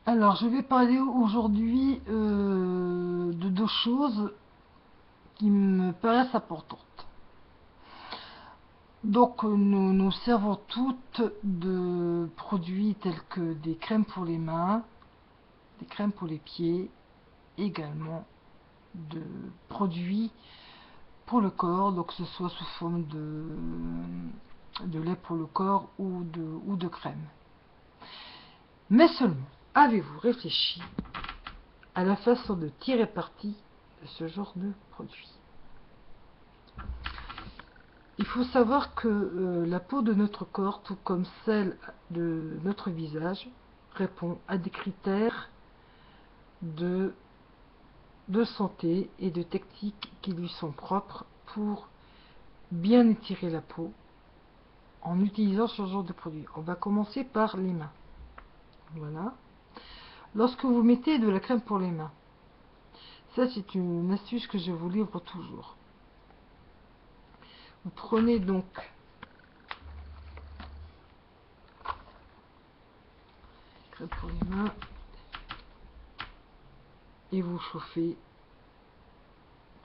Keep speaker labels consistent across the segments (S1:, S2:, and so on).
S1: Alors, je vais parler aujourd'hui de deux choses qui me paraissent importantes. Donc, nous nous servons toutes de produits tels que des crèmes pour les mains, des crèmes pour les pieds, également de produits pour le corps, donc que ce soit sous forme de lait pour le corps ou de crème. Mais seulement, avez-vous réfléchi à la façon de tirer parti de ce genre de produit? Il faut savoir que la peau de notre corps, tout comme celle de notre visage, répond à des critères de, de santé et de techniques qui lui sont propres pour bien étirer la peau en utilisant ce genre de produit. On va commencer par les mains. Voilà. Lorsque vous mettez de la crème pour les mains, ça c'est une astuce que je vous livre toujours. Vous prenez donc crème pour les mains et vous chauffez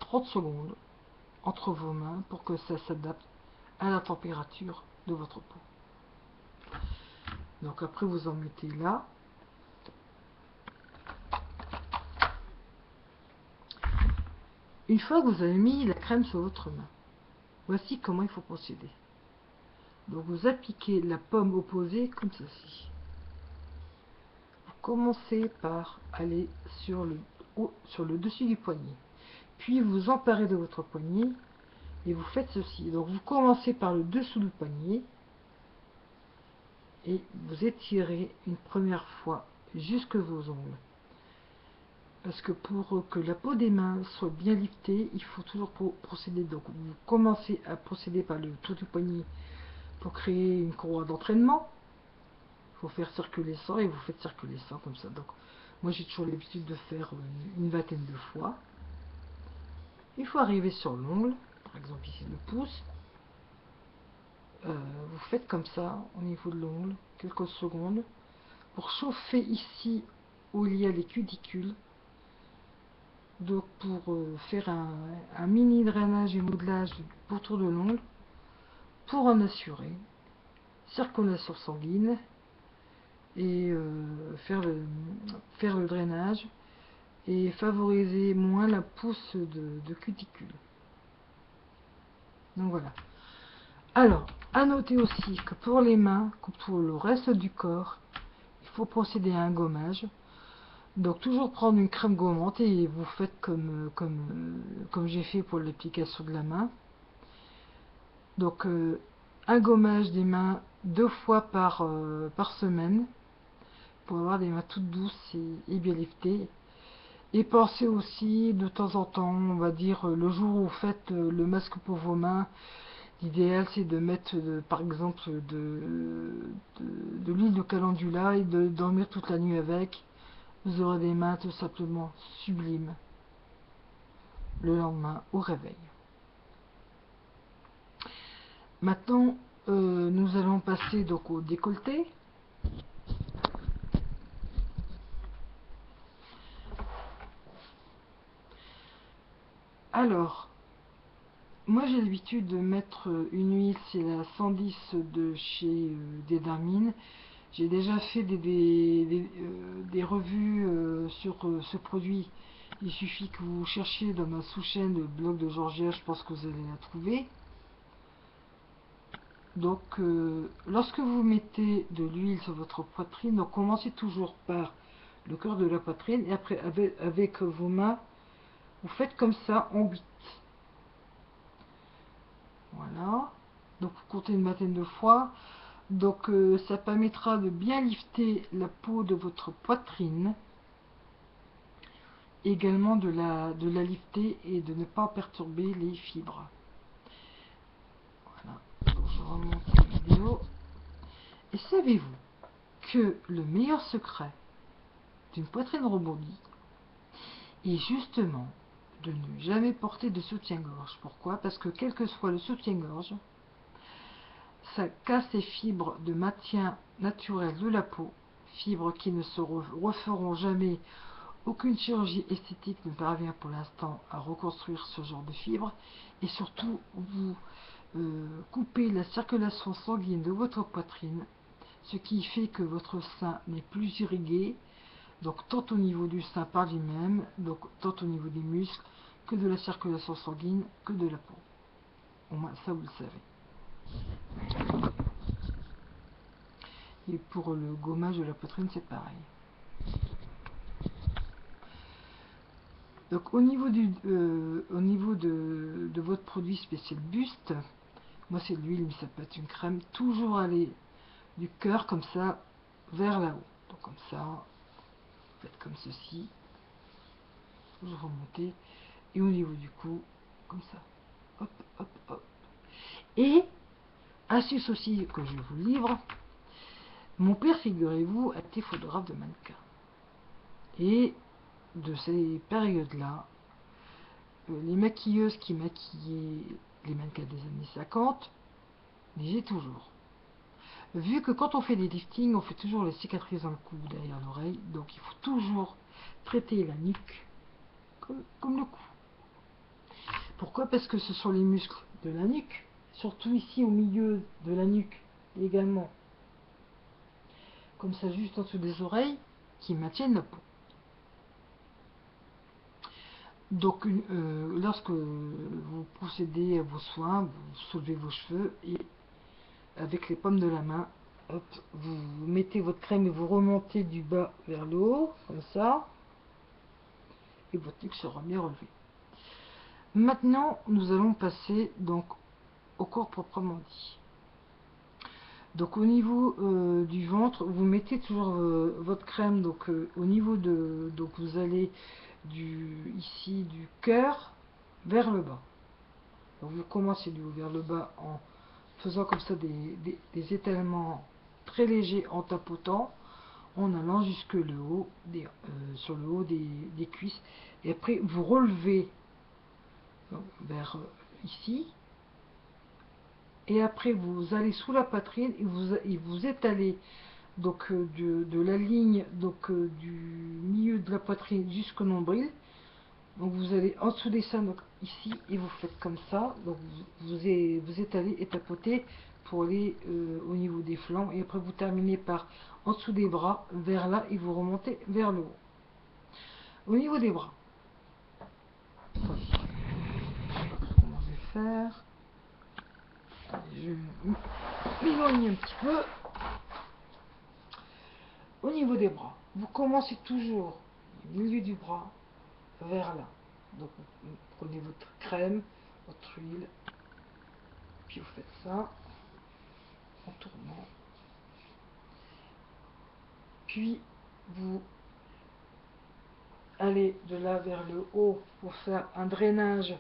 S1: 30 secondes entre vos mains pour que ça s'adapte à la température de votre peau. Donc après vous en mettez là. Une fois que vous avez mis la crème sur votre main, voici comment il faut procéder. Donc vous appliquez la paume opposée comme ceci. Vous commencez par aller sur le dessus du poignet. Puis vous emparez de votre poignet et vous faites ceci. Donc vous commencez par le dessous du poignet et vous étirez une première fois jusque vos ongles. Parce que pour que la peau des mains soit bien liftée, il faut toujours procéder. Donc vous commencez à procéder par le tour du poignet pour créer une courroie d'entraînement. Il faut faire circuler ça et vous faites circuler ça comme ça. Donc moi j'ai toujours l'habitude de faire une vingtaine de fois. Il faut arriver sur l'ongle, par exemple ici le pouce. Vous faites comme ça au niveau de l'ongle, quelques secondes, pour chauffer ici où il y a les cuticules. Donc pour faire un mini drainage et modelage autour de l'ongle, pour en assurer circulation sanguine et faire le drainage et favoriser moins la pousse de cuticule. Donc voilà. Alors, à noter aussi que pour les mains, comme pour le reste du corps, il faut procéder à un gommage. Donc toujours prendre une crème gommante et vous faites comme j'ai fait pour l'application de la main. Donc un gommage des mains 2 fois par semaine pour avoir des mains toutes douces et bien liftées. Et pensez aussi de temps en temps, on va dire le jour où vous faites le masque pour vos mains, l'idéal c'est de mettre par exemple de l'huile de calendula et de dormir toute la nuit avec. Vous aurez des mains tout simplement sublimes le lendemain au réveil. Maintenant, nous allons passer donc au décolleté. Alors, moi j'ai l'habitude de mettre une huile, c'est la 110 de chez Dedarmine. J'ai déjà fait des revues sur ce produit. Il suffit que vous cherchiez dans ma sous-chaîne le blog de Georgia, je pense que vous allez la trouver. Donc, lorsque vous mettez de l'huile sur votre poitrine, donc commencez toujours par le cœur de la poitrine et après avec vos mains, vous faites comme ça en 8. Voilà. Donc, vous comptez une vingtaine de fois. Donc, ça permettra de bien lifter la peau de votre poitrine, également de la lifter et de ne pas perturber les fibres. Voilà. Donc, je remonte la vidéo. Et savez-vous que le meilleur secret d'une poitrine rebondie est justement de ne jamais porter de soutien-gorge. Pourquoi? Parce que quel que soit le soutien-gorge, ça casse les fibres de maintien naturel de la peau fibres qui ne se referont jamais. Aucune chirurgie esthétique ne parvient pour l'instant à reconstruire ce genre de fibres. Et surtout, vous coupez la circulation sanguine de votre poitrine, ce qui fait que votre sein n'est plus irrigué, donc tant au niveau du sein par lui-même, donc tant au niveau des muscles, que de la circulation sanguine, que de la peau. Au moins, ça vous le savez. Et pour le gommage de la poitrine, c'est pareil. Donc au niveau de votre produit spécial buste, moi c'est de l'huile, mais ça peut être une crème, toujours aller du cœur comme ça vers là-haut. Donc comme ça, vous faites comme ceci, toujours remonter, et au niveau du cou, comme ça. Hop, hop, hop. Et, astuce aussi que je vous livre, mon père, figurez-vous, a été photographe de mannequins. Et de ces périodes-là, les maquilleuses qui maquillaient les mannequins des années 50 disaient toujours. Vu que quand on fait des liftings, on fait toujours les cicatrices dans le cou, derrière l'oreille, donc il faut toujours traiter la nuque comme le cou. Pourquoi? Parce que ce sont les muscles de la nuque, surtout ici au milieu de la nuque également, comme ça juste en dessous des oreilles, qui maintiennent la peau. Donc lorsque vous procédez à vos soins, vous soulevez vos cheveux et avec les paumes de la main, hop, vous mettez votre crème et vous remontez du bas vers le haut, comme ça, et votre nuque sera bien relevée. Maintenant, nous allons passer donc au corps proprement dit. Donc au niveau du ventre, vous mettez toujours votre crème donc au niveau de, donc vous allez ici du cœur vers le bas. Donc vous commencez du haut vers le bas en faisant comme ça des étalements très légers en tapotant, en allant jusque le haut sur le haut des cuisses, et après vous relevez vers ici, et après vous allez sous la poitrine et vous étalez donc de la ligne donc du milieu de la poitrine jusqu'au nombril. Donc vous allez en dessous des seins, donc ici, et vous faites comme ça. Donc vous étalez et tapotez pour aller au niveau des flancs, et après vous terminez par en dessous des bras vers là et vous remontez vers le haut. Au niveau des bras, comment je vais faire? Je m'éloigne un petit peu. Au niveau des bras, vous commencez toujours du milieu du bras vers là. Donc vous prenez votre crème, votre huile, puis vous faites ça en tournant. Puis vous allez de là vers le haut pour faire un drainage,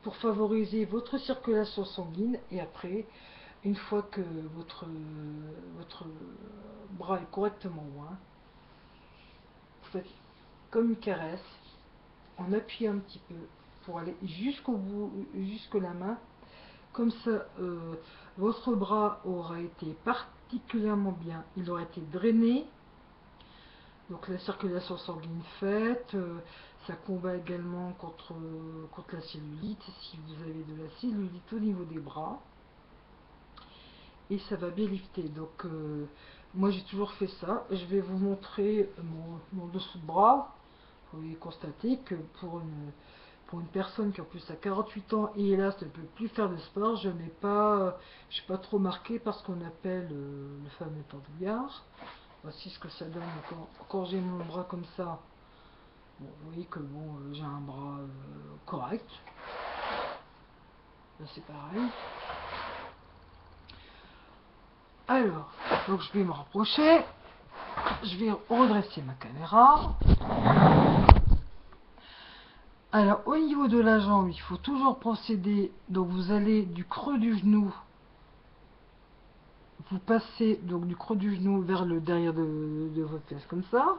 S1: pour favoriser votre circulation sanguine, et après, une fois que votre bras est correctement loin, vous faites comme une caresse en appuyant un petit peu pour aller jusqu'au bout, jusque la main. Comme ça, votre bras aura été particulièrement bien, il aura été drainé. Donc la circulation sanguine faite, ça combat également contre la cellulite, si vous avez de la cellulite au niveau des bras. Et ça va bien lifter. Donc moi j'ai toujours fait ça. Je vais vous montrer mon dessous de bras. Vous pouvez constater que pour une personne qui en plus a 48 ans et hélas ne peut plus faire de sport, je n'ai pas, je suis pas trop marqué par ce qu'on appelle le fameux pendouillard. Voici ce que ça donne quand j'ai mon bras comme ça. Bon, vous voyez que bon, j'ai un bras correct. Là c'est pareil. Alors, donc je vais me rapprocher. Je vais redresser ma caméra. Alors au niveau de la jambe, il faut toujours procéder. Donc vous allez du creux du genou. Vous passez donc du creux du genou vers le derrière de votre fesse comme ça.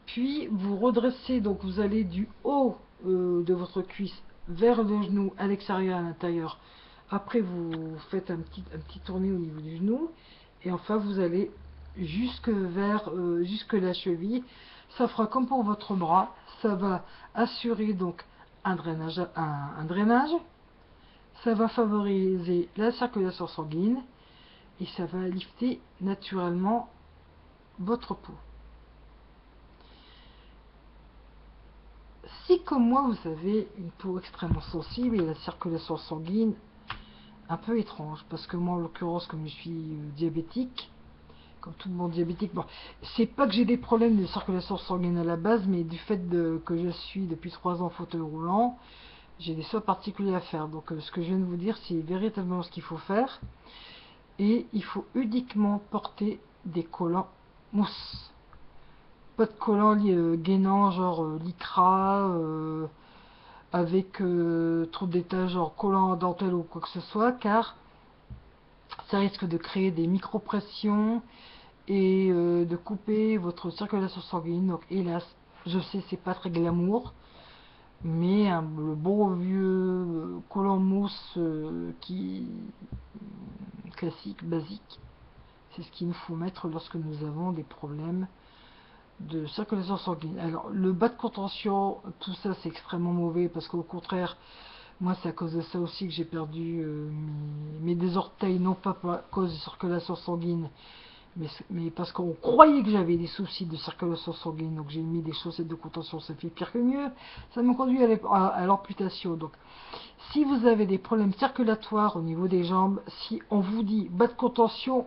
S1: Puis vous redressez, donc vous allez du haut de votre cuisse vers le genou à l'extérieur et à l'intérieur. Après vous faites un petit tourné au niveau du genou. Et enfin vous allez jusque la cheville. Ça fera comme pour votre bras. Ça va assurer donc un drainage, un drainage. Ça va favoriser la circulation sanguine et ça va lifter naturellement votre peau. Si comme moi vous avez une peau extrêmement sensible et la circulation sanguine un peu étrange, parce que moi en l'occurrence comme je suis diabétique, comme tout le monde diabétique, bon, c'est pas que j'ai des problèmes de circulation sanguine à la base, mais du fait que je suis depuis 3 ans fauteuil roulant, j'ai des soins particuliers à faire. Donc ce que je viens de vous dire, c'est véritablement ce qu'il faut faire. Et il faut uniquement porter des collants mousse. Pas de collants gainants, genre lycra, avec trop d'états, genre collant en dentelle ou quoi que ce soit, car ça risque de créer des micro-pressions et de couper votre circulation sanguine. Donc hélas, je sais, c'est pas très glamour, mais le bon vieux collant mousse qui classique, basique, c'est ce qu'il nous faut mettre lorsque nous avons des problèmes de circulation sanguine. Alors le bas de contention, tout ça c'est extrêmement mauvais parce qu'au contraire, moi c'est à cause de ça aussi que j'ai perdu mes deux orteils, non pas à cause de circulation sanguine, mais parce qu'on croyait que j'avais des soucis de circulation sanguine, donc j'ai mis des chaussettes de contention, ça fait pire que mieux, ça me conduit à l'amputation. Donc si vous avez des problèmes circulatoires au niveau des jambes, si on vous dit bas de contention,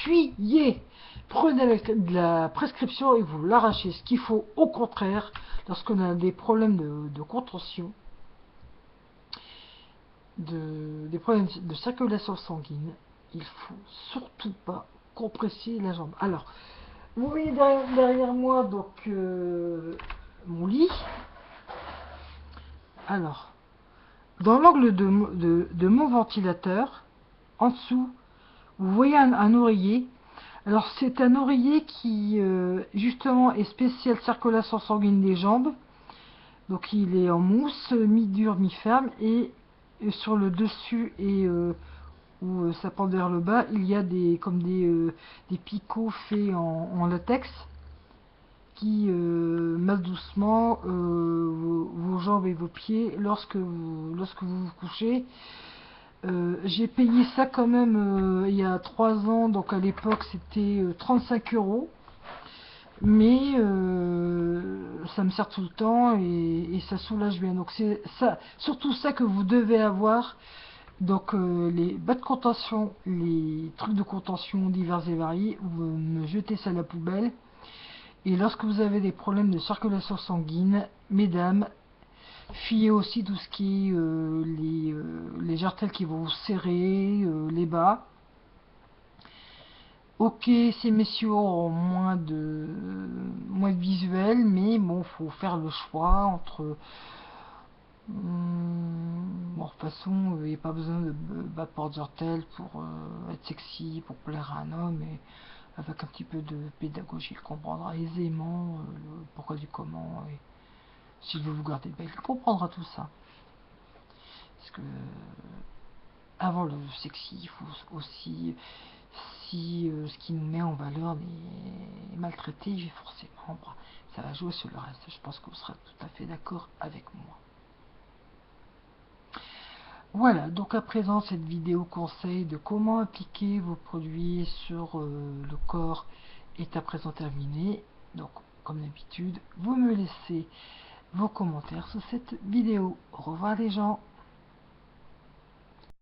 S1: fuyez, prenez de la prescription et vous l'arrachez. Ce qu'il faut au contraire, lorsqu'on a des problèmes de contention, des problèmes de circulation sanguine, il faut surtout pas compresser la jambe. Alors, vous voyez derrière moi donc mon lit. Alors, dans l'angle de mon ventilateur, en dessous, vous voyez un oreiller. Alors c'est un oreiller qui justement est spécial circulation sanguine des jambes. Donc il est en mousse, mi-dur, mi-ferme. Et sur le dessus et où ça pend vers le bas, il y a des picots faits en latex qui massent doucement vos jambes et vos pieds lorsque vous vous couchez. J'ai payé ça quand même il y a 3 ans, donc à l'époque c'était 35 euros. Mais ça me sert tout le temps et ça soulage bien. Donc c'est ça, surtout ça que vous devez avoir. Donc les bas de contention, les trucs de contention divers et variés, vous me jetez ça à la poubelle. Et lorsque vous avez des problèmes de circulation sanguine, mesdames, fuyez aussi tout ce qui est les jartelles qui vont vous serrer, les bas. Ok, ces messieurs auront moins de visuel, mais bon, faut faire le choix entre. Bon, de toute façon, il n'y a pas besoin de bas porte-jartelle pour être sexy, pour plaire à un homme, et avec un petit peu de pédagogie, il comprendra aisément le pourquoi du comment, et s'il veut vous garder belle, il comprendra tout ça. Parce que avant le sexy, il faut aussi, si ce qui nous met en valeur est maltraité, forcément, ça va jouer sur le reste. Je pense que vous serez tout à fait d'accord avec moi. Voilà, donc à présent, cette vidéo conseil de comment appliquer vos produits sur le corps est à présent terminée. Donc, comme d'habitude, vous me laissez vos commentaires sous cette vidéo. Au revoir les gens.